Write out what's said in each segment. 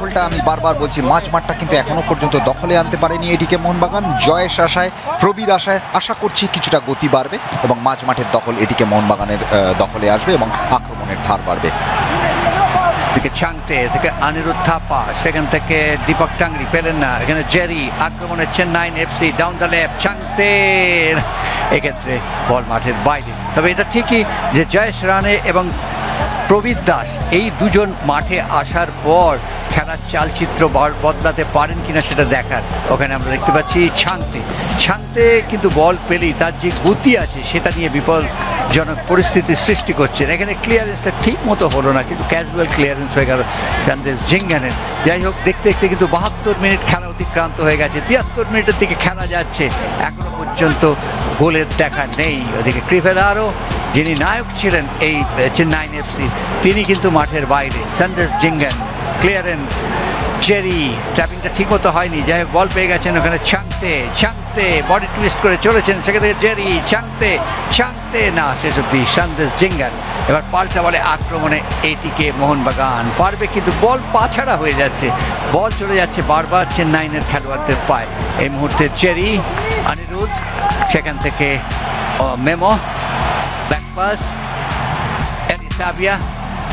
দখলটা আমি বারবার বলছি, মাঝমাঠটা কিন্তু এখনো পর্যন্ত দখলে আনতে পারেনি এটিকে মোহনবাগান। জয়ের আশায়, প্রবীর আশায় আশা করছি কিছুটা গতি বাড়বে এবং মাঝমাঠের দখল এটিকে মোহনবাগানের দখলে আসবে এবং আক্রমণের ধার বাড়বে। চাংতে থেকে অনিরুদ্ধ থাপা, সেখান থেকে দীপক টাংরি পেলেন না, এখানে জেরি আক্রমণে Chennai FC down the left, Changte এক্ষেত্রে বল মাঠের বাইরে। তবে এটা ঠিকই যে জয়েশ রানে এবং প্রবীর দাস এই দুজন মাঠে আসার পর খেলার চালচিত্র বদলাতে পারেন কিনা সেটা দেখার। ওখানে আমরা দেখতে পাচ্ছি ছাংতে কিন্তু বল পেলেই তার যে গতি আছে সেটা নিয়ে বিপজ্জনক পরিস্থিতির সৃষ্টি করছেন। এখানে ক্লিয়ারেন্সটা ঠিক মতো হলো না, কিন্তু ক্যাজুয়াল ক্লিয়ারেন্স হয়ে গেল সন্দেশ জিঙ্গানের। যাই হোক, দেখতে দেখতে কিন্তু 72 মিনিট খেলা অতিক্রান্ত হয়ে গেছে, 73 মিনিটের দিকে খেলা যাচ্ছে, এখনো পর্যন্ত গোলের দেখা নেই। ওদিকে ক্রিভেলারও, যিনি নায়ক ছিলেন এই চেন্নাই এফসি, তিনি কিন্তু মাঠের বাইরে। সন্দেশ জিঙ্গান, ক্লিয়ারেন্স, জেরি, ট্র্যাপিংটা ঠিক মতো হয়নি। যাই হোক, বল পেয়ে গেছেন ওখানে চাংতে বডি টুইস্ট করে চলেছেন, সেখান থেকে জেরি, চাংতে না, শেষ অব্দি সন্দেশ জিঙ্গান। এবার পাল্টা বলে আক্রমণে এটিকে মোহনবাগান পারবে, কিন্তু বল পাছাড়া হয়ে যাচ্ছে, বল চলে যাচ্ছে বারবার চেন্নাইয়ের খেলোয়াড়দের পায়। এই মুহূর্তে জেরি, অনিরুদ্ধ, সেখান থেকে মেমো, ব্যাকপাস, এলিসাবিয়া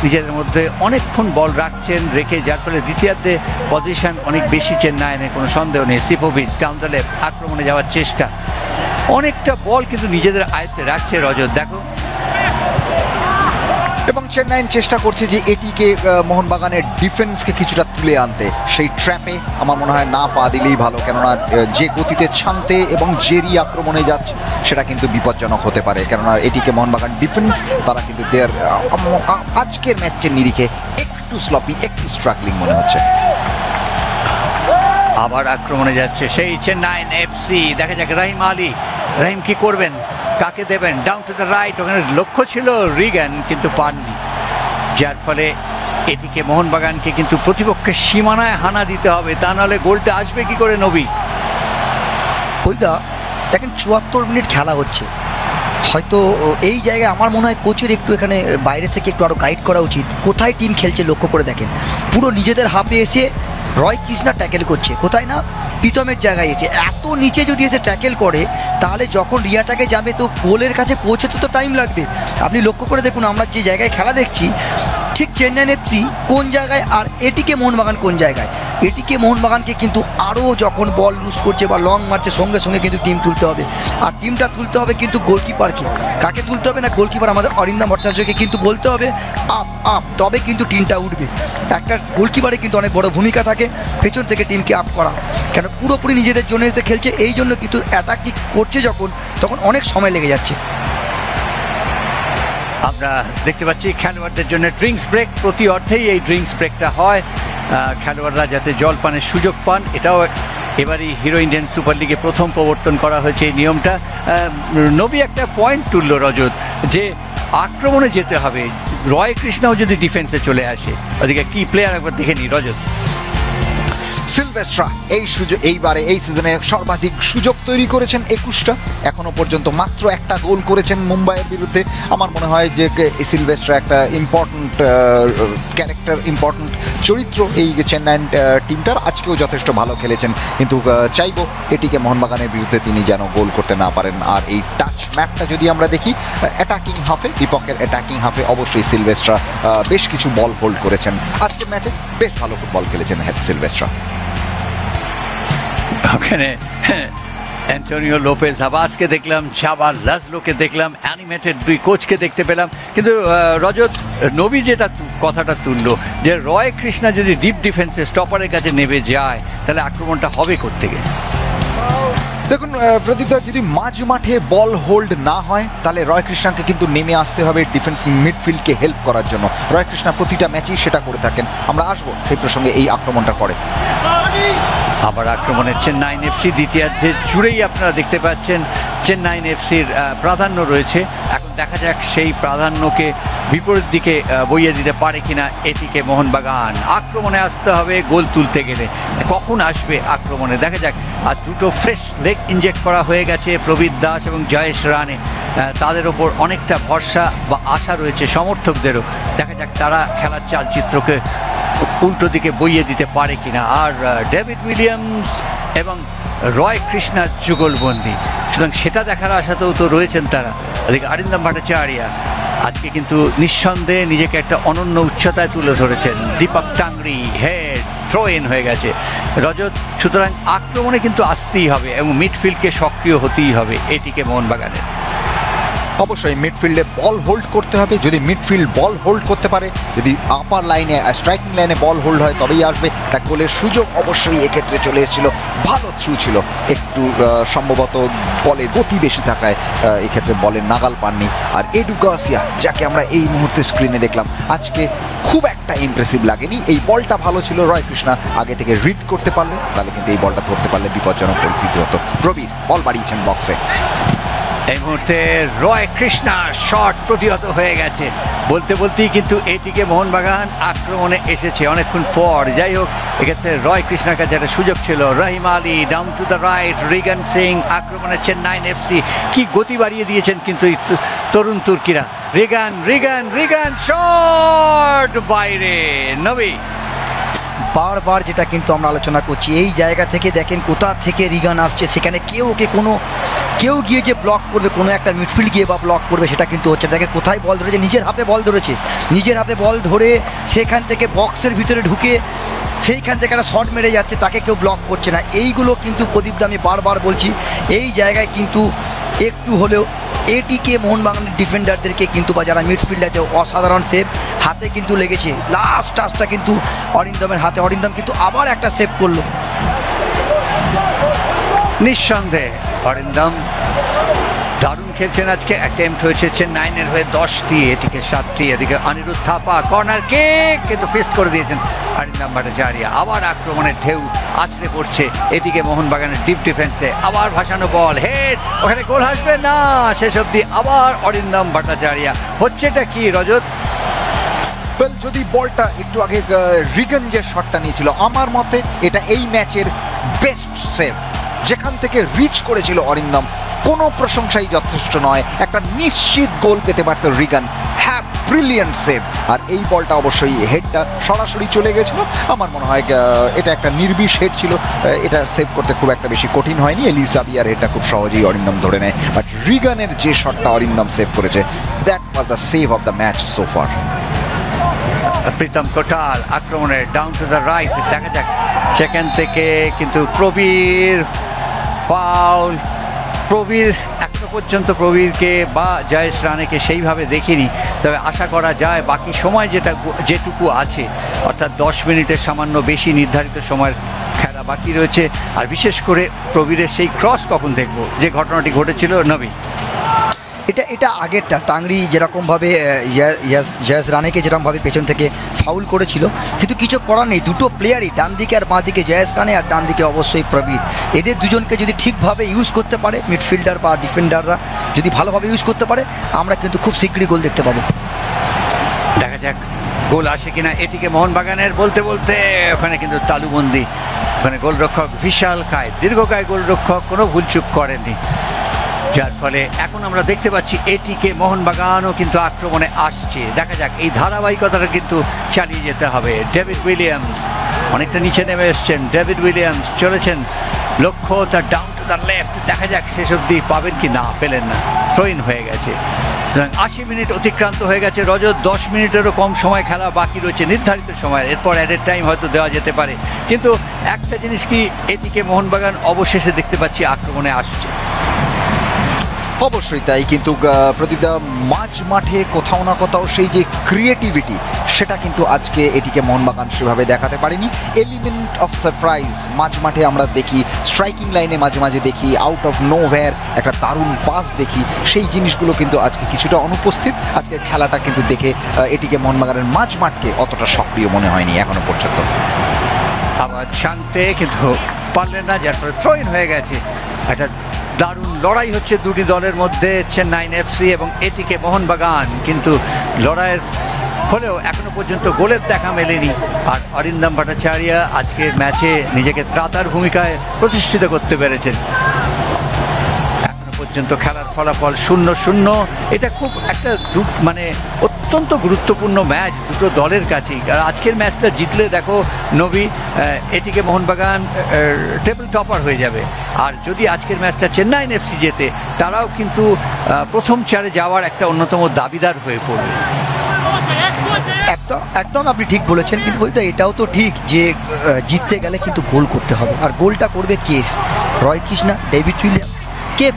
নিজেদের মধ্যে অনেকক্ষণ বল রেখে যার ফলে দ্বিতীয়ার্ধে পজিশন অনেক বেশি চেন্নাইয়ের, কোনো সন্দেহ নেই। সিপোভিচ ডাউন দ্য লেফট, আক্রমণে যাওয়ার চেষ্টা, অনেকটা বল কিন্তু নিজেদের আয়ত্তে রাখছে রজত, দেখো। এবং চেন্নাই চেষ্টা করছে যে এটিকে মোহনবাগানের ডিফেন্সকে কিছুটা তুলে আনতে। সেই ট্র্যাপে আমার মনে হয় না পা দিলেই ভালো, কেননা যে গতিতে ছাংতে এবং জেরি আক্রমণে যাচ্ছে সেটা কিন্তু বিপজ্জনক হতে পারে, কেননা এটিকে মোহনবাগান ডিফেন্স তারা কিন্তু আজকের ম্যাচের নিরিখে একটু স্লপি, একটু স্ট্রাগলিং মনে হচ্ছে। আবার আক্রমণে যাচ্ছে সেই চেন্নাই এফসি, দেখা যাক রাহিম কি করবেন, কাকে দেবেন, ডাউন টু দ্য রাইট, ওখানে লক্ষ্য ছিল রিগান কিন্তু পাননি, যার ফলে এটিকে মোহনবাগানকে কিন্তু প্রতিপক্ষের সীমানায় হানা দিতে হবে, তা নাহলে গোলটা আসবে কি করে নবী। ওইটা দেখেন 74 মিনিট খেলা হচ্ছে, হয়তো এই জায়গায় আমার মনে হয় কোচের একটু এখানে বাইরে থেকে একটু আরও গাইড করা উচিত। কোথায় টিম খেলছে লক্ষ্য করে দেখেন, পুরো নিজেদের হাফে এসে রয় কৃষ্ণা ট্যাকেল করছে, কোথায় না প্রীতমের জায়গায় এসে, এত নিচে যদি এসে ট্যাকেল করে তাহলে যখন রিয়াটাকে যাবে তো গোলের কাছে পৌঁছতে তো টাইম লাগবে। আপনি লক্ষ্য করে দেখুন আমরা যে জায়গায় খেলা দেখছি ঠিক চেন্নাই এফসি কোন জায়গায় আর এটিকে মোহনবাগান কোন জায়গায়। এটিকে মোহনবাগানকে কিন্তু আরও যখন বল লুজ করছে বা লং মারছে সঙ্গে সঙ্গে কিন্তু টিম তুলতে হবে, আর টিমটা তুলতে হবে কিন্তু গোলকিপারকে। কাকে তুলতে হবে না, গোলকিপার আমাদের অরিন্দম ভট্টাচার্যকে কিন্তু বলতে হবে আপ, তবে কিন্তু টিমটা উঠবে। একটা গোলকিপারে কিন্তু অনেক বড় ভূমিকা থাকে পেছন থেকে টিমকে আপ করা, কেন পুরোপুরি নিজেদের জন্য এসে খেলছে, এই জন্য কিন্তু অ্যাটাক করছে তখন অনেক সময় লেগে যাচ্ছে। আমরা দেখতে পাচ্ছি খেলোয়াড়দের জন্য ড্রিঙ্কস ব্রেক, প্রতি অর্থেই এই ড্রিঙ্কস ব্রেকটা হয় খেলোয়াড়রা যাতে জল পানের সুযোগ পান। এটাও এবারই হিরো ইন্ডিয়ান সুপার লিগে প্রথম প্রবর্তন করা হয়েছে এই নিয়মটা। নবী একটা পয়েন্ট তুললো রজত, যে আক্রমণে যেতে হবে, রয় কৃষ্ণাও যদি ডিফেন্সে চলে আসে, ওদিকে কি প্লেয়ার একবার দেখে নি রজত। সিলভেস্ট্রা এইবারে এই সিজনে সর্বাধিক সুযোগ তৈরি করেছেন 21টা, এখনো পর্যন্ত মাত্র একটা গোল করেছেন মুম্বাইয়ের বিরুদ্ধে। আমার মনে হয় যে সিলভেস্ট্রা একটা ইম্পর্টেন্ট ক্যারেক্টার, ইম্পর্টেন্ট চরিত্র এই চেন্নাই টিমটার। আজকেও যথেষ্ট ভালো খেলেছেন, কিন্তু চাইবো এটিকে মোহনবাগানের বিরুদ্ধে তিনি যেন গোল করতে না পারেন। আর এই টাচ ম্যাপটা যদি আমরা দেখি অ্যাটাকিং হাফে, বিপক্ষের অ্যাটাকিং হাফে অবশ্যই সিলভেস্ট্রা বেশ কিছু বল হোল্ড করেছেন। আজকের ম্যাচে বেশ ভালো ফুটবল খেলেছেন সিলভেস্ট্রা। ওখানে অ্যান্টোনিও লোপেজ আবাসকে দেখলাম, শাবাজ লাজলোকে দেখলাম, অ্যানিমেটেড দুই কোচকে দেখতে পেলাম, কিন্তু রজত নবী যেটা কথাটা তুললো যে রয় কৃষ্ণা যদি ডিপ ডিফেন্সে স্টপারের কাছে নেমে যায় তাহলে আক্রমণটা হবে কোত্থেকে। দেখুন প্রদীপদা, যদি মাঝ মাঠে বল হোল্ড না হয় তাহলে রয় কৃষ্ণাকে কিন্তু নেমে আসতে হবে ডিফেন্স মিডফিল্ডকে হেল্প করার জন্য। রয় কৃষ্ণা প্রতিটা ম্যাচেই সেটা করে থাকেন, আমরা আসবো সেই প্রসঙ্গে এই আক্রমণটা পরে। আবার আক্রমণের চেন্নাই এফসি দ্বিতীয়ার্ধে জুড়েই আপনারা দেখতে পাচ্ছেন চেন্নাই এফসির প্রাধান্য রয়েছে। এখন দেখা যাক সেই প্রাধান্যকে বিপরীত দিকে বইয়ে দিতে পারে কিনা এটিকে মোহনবাগান। আক্রমণে আসতে হবে গোল তুলতে গেলে, কখন আসবে আক্রমণে দেখা যাক। আর দুটো ফ্রেশ লেগ ইনজেক্ট করা হয়ে গেছে প্রবীর দাস এবং জয়েশ রানে, তাদের ওপর অনেকটা ভরসা বা আশা রয়েছে সমর্থকদেরও। দেখা যাক তারা খেলার চালচিত্রকে উল্টো দিকে বইয়ে দিতে পারে কিনা। আর ডেভিড উইলিয়ামস এবং রয় কৃষ্ণার যুগলবন্দি, সুতরাং সেটা দেখার আশাতেও তো রয়েছেন তারা। এদিকে অরিন্দম ভট্টাচার্য আজকে কিন্তু নিঃসন্দেহে নিজেকে একটা অনন্য উচ্চতায় তুলে ধরেছেন। Deepak Tangri head throw in হয়ে গেছে রজত। সুতরাং আক্রমণে কিন্তু আসতেই হবে এবং মিডফিল্ডকে সক্রিয় হতেই হবে এটিকে মোহনবাগানের। অবশ্যই মিডফিল্ডে বল হোল্ড করতে হবে। যদি মিডফিল্ড বল হোল্ড করতে পারে, যদি আপার লাইনে স্ট্রাইকিং লাইনে বল হোল্ড হয়, তবেই আসবে একটা গোলের সুযোগ। অবশ্যই এক্ষেত্রে চলে এসেছিল, ভালো থ্রু ছিল, একটু সম্ভবত বলের গতি বেশি থাকায় এক্ষেত্রে বলের নাগাল পাননি। আর এডু গার্সিয়া, যাকে আমরা এই মুহূর্তে স্ক্রিনে দেখলাম, আজকে খুব একটা ইমপ্রেসিভ লাগেনি। এই বলটা ভালো ছিল, রয় কৃষ্ণা আগে থেকে রিড করতে পারলে, তাহলে কিন্তু এই বলটা ধরতে পারলে বিপজ্জনক পরিস্থিতি হতো। প্রবীর বল বাড়িয়েছেন বক্সে। এই মুহূর্তে রয় কৃষ্ণার শট প্রতিহত হয়ে গেছে। বলতে বলতেই কিন্তু এটিকে মোহনবাগান আক্রমণে এসেছে অনেকক্ষণ পর। যাই হোক, এক্ষেত্রে রয় কৃষ্ণার কাছে একটা সুযোগ ছিল। Rahim Ali down to the right, Reagan Singh আক্রমণে চেন্নাইন এফসি কি গতি বাড়িয়ে দিয়েছেন কিন্তু এই তরুণ তুর্কিরা। রিগান রিগান রিগান শট বাইরে। নবী বারবার যেটা কিন্তু আমরা আলোচনা করছি, এই জায়গা থেকে দেখেন কোথা থেকে রিগান আসছে, সেখানে কেউ গিয়ে যে ব্লক করবে, কোনো একটা মিডফিল্ড গিয়ে বা ব্লক করবে, সেটা কিন্তু হচ্ছে। দেখেন কোথায় বল ধরেছে, নিজের হাতে বল ধরেছে, নিজের হাতে বল ধরে সেখান থেকে বক্সের ভিতরে ঢুকে সেইখান থেকে একটা শট মেরে যাচ্ছে, তাকে কেউ ব্লক করছে না। এইগুলো কিন্তু প্রদীপদা আমি বারবার বলছি, এই জায়গায় কিন্তু একটু হলেও এটিকে মোহনবাগানের ডিফেন্ডারদেরকে কিন্তু বা যারা মিডফিল্ড আছে অসাধারণ সেভ হাতে কিন্তু লেগেছে। লাস্ট টাচটা কিন্তু অরিন্দমের হাতে, অরিন্দম কিন্তু আবার একটা সেভ করলো। নিঃসন্দেহে অরিন্দম দারুণ খেলছেন আজকে। অ্যাটেম্প্ট হয়েছে চেন্নাইনের হয়ে 10টি, এটিকে 7টি। এদিকে অনিরুদ্ধ থাপা কর্নার কিক কিন্তু ফিস্ট করে দিয়েছেন অরিন্দম ভট্টাচার্য। আবার আক্রমণের ঢেউ আছড়ে পড়ছে এদিকে মোহনবাগানের ডিপ ডিফেন্সে। আবার ভাসানো বল, হেড, ওখানে গোল আসবে না। শেষ অবধি আবার অরিন্দম ভট্টাচার্য। হচ্ছেটা কি রজত? যদি বলটা একটু আগে রিগান যে শটটা নিয়েছিল, আমার মতে এটা এই ম্যাচের বেস্ট সেভ। যেখান থেকে রিচ করেছিল অরিন্দম, কোনো প্রশংসাই যথেষ্ট নয়, একটা নিশ্চিত গোল পেতে পারত রিগান। হ্যাঁ, ব্রিলিয়েন্ট সেভ। আর এই বলটা অবশ্যই হেডটা সরাসরি চলে গেছিল। আমার মনে হয় এটা একটা নির্বিষ হেড ছিল, এটা সেভ করতে খুব একটা বেশি কঠিন হয়নি। এলিজাবিয়ার হেডটা খুব সহজেই অরিন্দম ধরে নেয়, বাট রিগানের যে শটটা অরিন্দম সেভ করেছে, that was the save of the match so far. Pritam Kotal আক্রমণে ডাউন টু দ্য রাইট, দেখা যাক সেখান থেকে কিন্তু প্রবীর ফাউল। প্রবীর এখনো পর্যন্ত প্রবীরকে বা জয়েশ রানেকে সেইভাবে দেখিনি, তবে আশা করা যায় বাকি সময় যেটুকু আছে, অর্থাৎ 10 মিনিটের সামান্য বেশি নির্ধারিত সময়ের খেলা বাকি রয়েছে। আর বিশেষ করে প্রবীরের সেই ক্রস কখন দেখব, যে ঘটনাটি ঘটেছিল নবী। এটা আগেরটা টাংরি যেরকমভাবে জয়েশ রানেকে যেরকমভাবে পেছন থেকে ফাউল করেছিল, কিন্তু কিছু করার নেই। দুটো প্লেয়ারই, ডান দিকে আর বাঁ দিকে জয়েশ রানে, আর ডান দিকে অবশ্যই প্রবীর। এদের দুজনকে যদি ঠিকভাবে ইউজ করতে পারে মিডফিল্ডার বা ডিফেন্ডাররা, যদি ভালোভাবে ইউজ করতে পারে, আমরা কিন্তু খুব শীঘ্রই গোল দেখতে পাবো। দেখা যাক গোল আসে কিনা এটিকে মোহনবাগানের। বলতে বলতে ওখানে কিন্তু তালুবন্দি, ওখানে গোলরক্ষক বিশাল কায়, দীর্ঘকায় গোলরক্ষক কোনো ভুলচুক করেননি, যার ফলে এখন আমরা দেখতে পাচ্ছি এটিকে মোহনবাগানও কিন্তু আক্রমণে আসছে। দেখা যাক, এই ধারাবাহিকতাটা কিন্তু চালিয়ে যেতে হবে। ডেভিড উইলিয়ামস অনেকটা নিচে নেমে এসছেন। ডেভিড উইলিয়ামস চলেছেন, লক্ষ্য তার ডাউন টু দ্য লেফট। দেখা যাক শেষ অবধি পাবেন কি না, পেলেন না, থ্রো ইন হয়ে গেছে। 80 মিনিট অতিক্রান্ত হয়ে গেছে রজত। 10 মিনিটেরও কম সময় খেলা বাকি রয়েছে নির্ধারিত সময়। এরপর অ্যাডেড টাইম হয়তো দেওয়া যেতে পারে, কিন্তু একটা জিনিস কি, এটিকে মোহনবাগান অবশেষে দেখতে পাচ্ছি আক্রমণে আসছে। অবশ্যই তাই, কিন্তু প্রদীপদা মাঝ মাঠে কোথাও না কোথাও সেই যে ক্রিয়েটিভিটি, সেটা কিন্তু আজকে এটিকে মোহনবাগান সেভাবে দেখাতে পারেনি। এলিমেন্ট অফ সারপ্রাইজ মাঝ মাঠে আমরা দেখি, স্ট্রাইকিং লাইনে মাঝে মাঝে দেখি, আউট অফ নোভেয়ার একটা দারুণ পাস দেখি, সেই জিনিসগুলো কিন্তু আজকে কিছুটা অনুপস্থিত। আজকে খেলাটা কিন্তু দেখে এটিকে মোহনবাগানের মাঝ মাঠকে অতটা সক্রিয় মনে হয়নি এখনো পর্যন্ত। আবার শান্তে কিন্তু পারলেন না, যার ফলে থ্রো ইন হয়ে গেছে। একটা দারুণ লড়াই হচ্ছে দুটি দলের মধ্যে, চেন্নাইন এফসি এবং এটিকে মোহনবাগান, কিন্তু লড়াইয়ের হলেও এখনো পর্যন্ত গোলের দেখা মেলেনি। আর অরিন্দম ভট্টাচার্য আজকের ম্যাচে নিজেকে ত্রাতার ভূমিকায় প্রতিষ্ঠিত করতে পেরেছেন। এখনো পর্যন্ত খেলার ফলাফল 0-0। এটা খুব একটা মানে অত্যন্ত গুরুত্বপূর্ণ ম্যাচ দুটো দলের কাছেই। আর আজকের ম্যাচটা জিতলে দেখো নবী, এটিকে মোহনবাগান টেবিল টপার হয়ে যাবে। আর যদি আজকের ম্যাচটা চেন্নাই এফসি জেতে, তারাও কিন্তু প্রথম চারে যাওয়ার একটা অন্যতম দাবিদার হয়ে পড়বে। একদম একদম আপনি ঠিক বলেছেন, কিন্তু বলতে এটাও তো ঠিক যে জিততে গেলে কিন্তু গোল করতে হবে, আর গোলটা করবে কে? রয় কৃষ্ণা, ডেভিড উইলিয়াম,